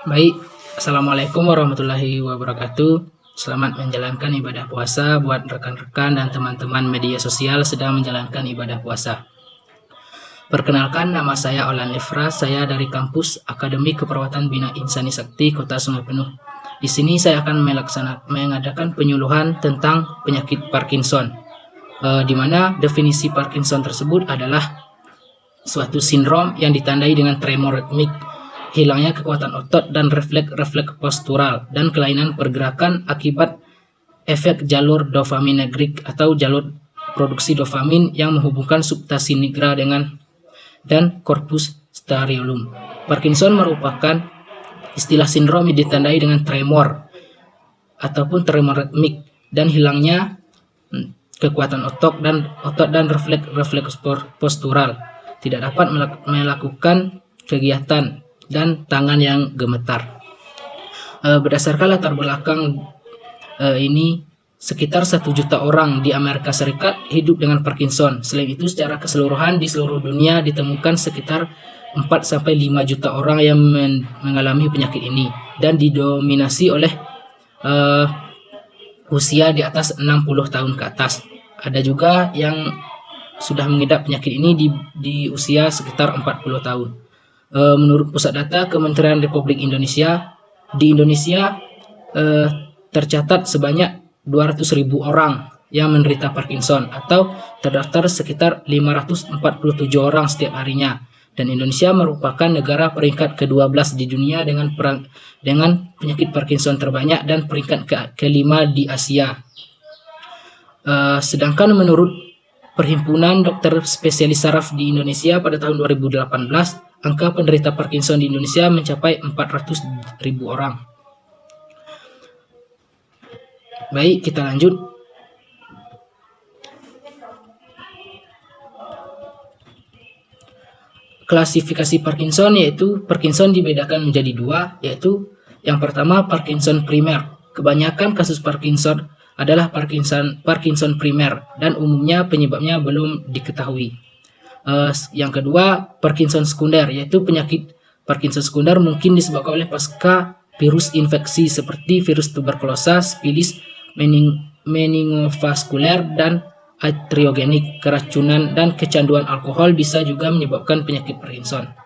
Baik, Assalamualaikum warahmatullahi wabarakatuh. Selamat menjalankan ibadah puasa buat rekan-rekan dan teman-teman media sosial sedang menjalankan ibadah puasa. Perkenalkan, nama saya Olan Ifra, saya dari kampus Akademi Keperawatan Bina Insani Sakti Kota Sungai Penuh. Di sini saya akan mengadakan penyuluhan tentang penyakit Parkinson, di mana definisi Parkinson tersebut adalah suatu sindrom yang ditandai dengan tremor ritmik, hilangnya kekuatan otot dan refleks postural, dan kelainan pergerakan akibat efek jalur dopaminergic atau jalur produksi dopamin yang menghubungkan substansi nigra dan corpus sterolum. Parkinson merupakan istilah sindrom yang ditandai dengan tremor ataupun tremor ritmik dan hilangnya kekuatan otot dan refleks postural, tidak dapat melakukan kegiatan dan tangan yang gemetar. Berdasarkan latar belakang ini, sekitar 1 juta orang di Amerika Serikat hidup dengan Parkinson. Selain itu, secara keseluruhan di seluruh dunia ditemukan sekitar 4-5 juta orang yang mengalami penyakit ini dan didominasi oleh usia di atas 60 tahun ke atas. Ada juga yang sudah mengidap penyakit ini di usia sekitar 40 tahun. Menurut Pusat Data Kementerian Republik Indonesia, di Indonesia tercatat sebanyak 200.000 orang yang menderita Parkinson atau terdaftar sekitar 547 orang setiap harinya. Dan Indonesia merupakan negara peringkat ke-12 di dunia dengan penyakit Parkinson terbanyak dan peringkat ke-5 di Asia. Sedangkan menurut Perhimpunan Dokter Spesialis Saraf di Indonesia pada tahun 2018, angka penderita Parkinson di Indonesia mencapai 400.000 orang. Baik, kita lanjut. Klasifikasi Parkinson, yaitu Parkinson dibedakan menjadi 2, yaitu yang pertama Parkinson primer. Kebanyakan kasus Parkinson adalah Parkinson primer dan umumnya penyebabnya belum diketahui. Yang kedua, Parkinson sekunder, yaitu penyakit Parkinson sekunder mungkin disebabkan oleh pasca virus infeksi seperti virus tuberkulosa, sifilis, meningofaskuler, dan atriogenik. Keracunan dan kecanduan alkohol bisa juga menyebabkan penyakit Parkinson.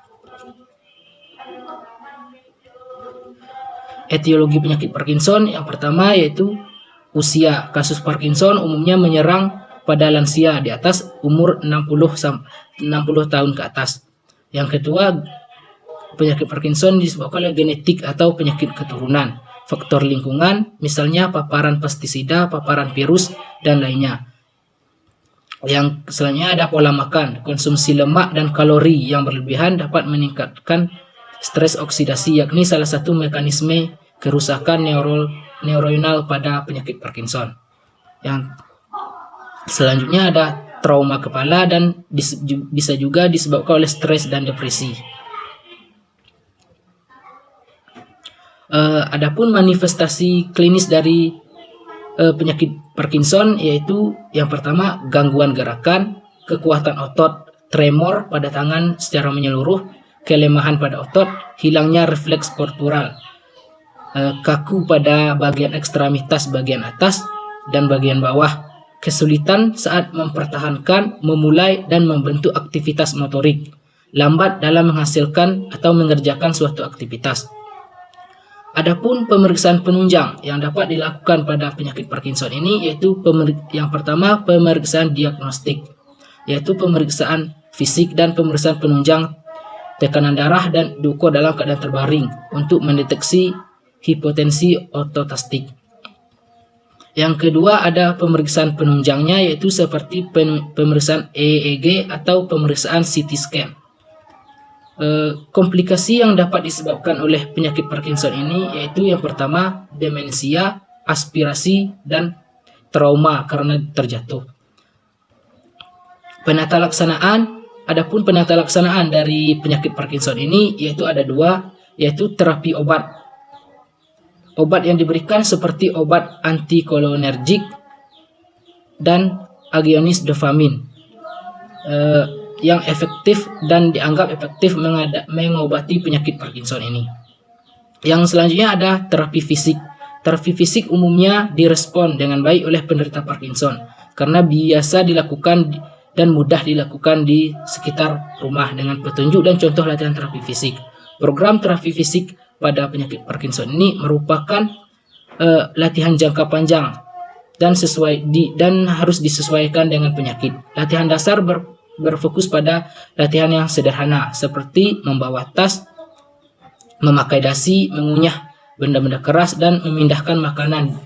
Etiologi penyakit Parkinson yang pertama yaitu usia. Kasus Parkinson umumnya menyerang pada lansia di atas umur 60 tahun ke atas. Yang kedua, penyakit Parkinson disebabkan oleh genetik atau penyakit keturunan, faktor lingkungan, misalnya paparan pestisida, paparan virus, dan lainnya. Yang selanjutnya ada pola makan. Konsumsi lemak dan kalori yang berlebihan dapat meningkatkan stres oksidasi, yakni salah satu mekanisme kerusakan neuronal pada penyakit Parkinson. Yang selanjutnya ada trauma kepala dan bisa juga disebabkan oleh stres dan depresi. Adapun manifestasi klinis dari penyakit Parkinson yaitu yang pertama gangguan gerakan, kekuatan otot, tremor pada tangan secara menyeluruh, kelemahan pada otot, hilangnya refleks postural, kaku pada bagian ekstremitas bagian atas dan bagian bawah, kesulitan saat mempertahankan, memulai dan membentuk aktivitas motorik, lambat dalam menghasilkan atau mengerjakan suatu aktivitas. Adapun pemeriksaan penunjang yang dapat dilakukan pada penyakit Parkinson ini yaitu yang pertama pemeriksaan diagnostik, yaitu pemeriksaan fisik dan pemeriksaan penunjang tekanan darah dan diukur dalam keadaan terbaring untuk mendeteksi hipotensi ortotastik. Yang kedua ada pemeriksaan penunjangnya yaitu seperti pemeriksaan EEG atau pemeriksaan CT scan. Komplikasi yang dapat disebabkan oleh penyakit Parkinson ini yaitu yang pertama demensia, aspirasi, dan trauma karena terjatuh. Adapun penata laksanaan dari penyakit Parkinson ini yaitu ada 2, yaitu terapi obat. Obat yang diberikan seperti obat antikolinergik dan agonis dopamin yang efektif dan dianggap efektif mengobati penyakit Parkinson ini. Yang selanjutnya ada terapi fisik. Terapi fisik umumnya direspon dengan baik oleh penderita Parkinson karena biasa dilakukan dan mudah dilakukan di sekitar rumah dengan petunjuk dan contoh latihan terapi fisik. Program terapi fisik pada penyakit Parkinson ini merupakan latihan jangka panjang dan harus disesuaikan dengan penyakit. Latihan dasar berfokus pada latihan yang sederhana seperti membawa tas, memakai dasi, mengunyah benda-benda keras, dan memindahkan makanan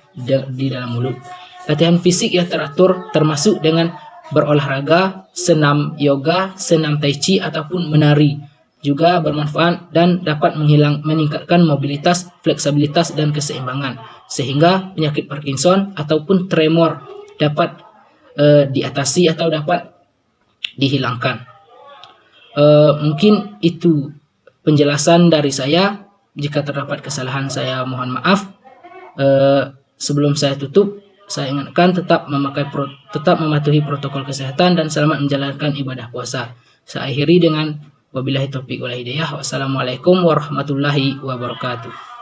di dalam mulut. Latihan fisik yang teratur termasuk dengan berolahraga, senam yoga, senam tai chi, ataupun menari. Juga bermanfaat dan dapat meningkatkan mobilitas, fleksibilitas, dan keseimbangan. Sehingga penyakit Parkinson ataupun tremor dapat diatasi atau dapat dihilangkan. Mungkin itu penjelasan dari saya. Jika terdapat kesalahan saya mohon maaf. Sebelum saya tutup, saya ingatkan tetap mematuhi protokol kesehatan dan selamat menjalankan ibadah puasa. Saya akhiri dengan wabillahi taufiq wal hidayah. Wassalamualaikum warahmatullahi wabarakatuh.